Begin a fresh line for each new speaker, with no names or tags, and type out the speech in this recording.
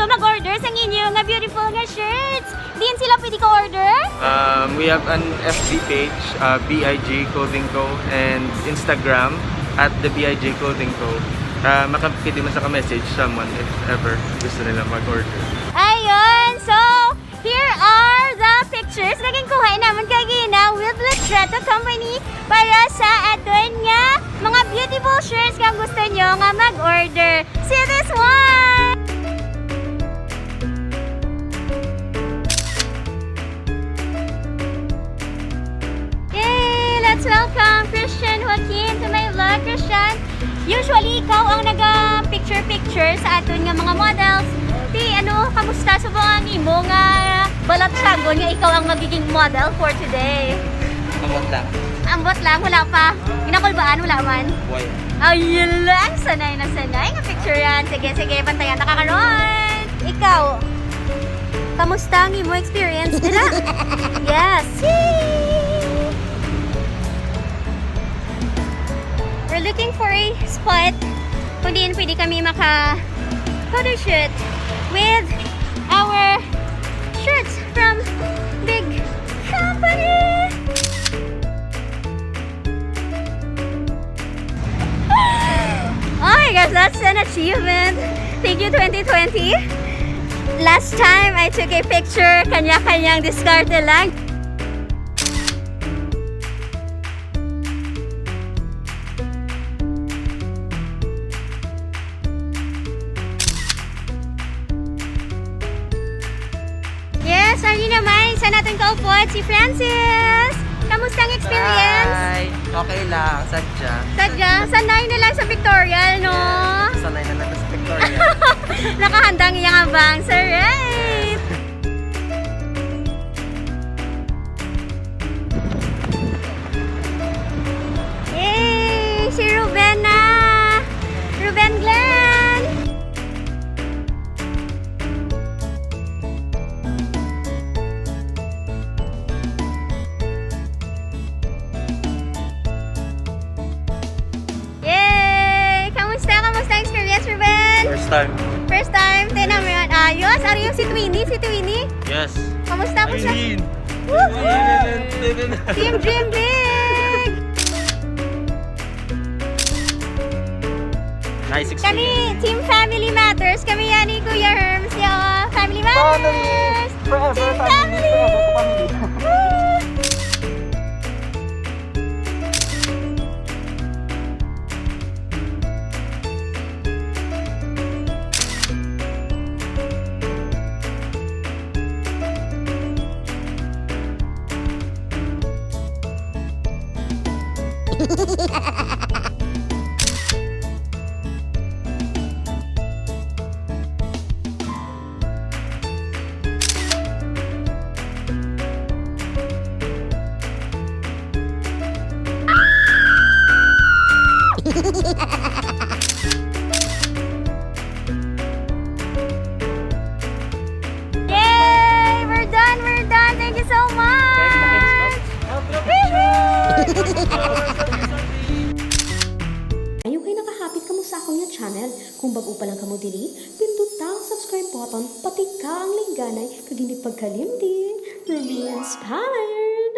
gusto mag-order sa inyo nga beautiful nga shirts, din sila pwede ka order?
We have an FB page, BIJ Clothing Co. and Instagram at the BIJ Clothing Co. Makapiti man sa ka-message someone if ever gusto nila mag-order.
Ayun! So, here are the pictures na kuha naman kagina with Letreta Company para sa aton nga mga beautiful shirts kung gusto nyo nga mag-order. See this one! Yay! Let's welcome Christian Joaquin to my vlog. Christian, usually ikaw ang naga-picture-picture sa aton nga mga models. Kamusta sa mga imo nga balatsagon nga ikaw ang magiging model for today?
Amot lang.
Ambot lang, wala pa. Ginakulbaan, wala man.
Why?
Ayun lang, sanay na sanay nga picture yan. Sige, sige, pantayan na kakaroon. Ikaw, kamusta ang imo experience nila? Yes! Yay! We're looking for a spot kung diin pwede kami maka-photoshoot with our shirts from big company. Oh my gosh, that's an achievement. Thank you 2020. Last time I took a picture, kanya-kanyang diskarte lang. Yes, ari naman, isa natin kaupod, si Francis. Kamusta ang experience?
Hi! Okay lang, sadya.
Sadya, sanay na lang sa pictorial, no?
Sanay na lang sa Victoria.
Nakahandang iyang abang sa right. Yay! Si Ruben na! Ruben Glenn! Yay! Kamusta ang experience, Ruben?
First time.
First time, tinan mo yun. Ayos, ari yung si Twinnie.
Yes.
Kamusta po siya?
Aileen!
Woohoo! Team Dream Big!
Nice experience.
Kami, Team Family Matters. Kami yan ni Kuya Herms. Yung Family Matters!
Forever
Team
family.
Family! Woo! Yay! We're done! Thank you so much!
Ayaw kayo nakahapit ka mo sa akong nga channel. Kung bago pa lang ka mo dili, pinduta ang subscribe button, pati ka ang lingganay, kag hindi pagkalimtin. Ruby Inspire!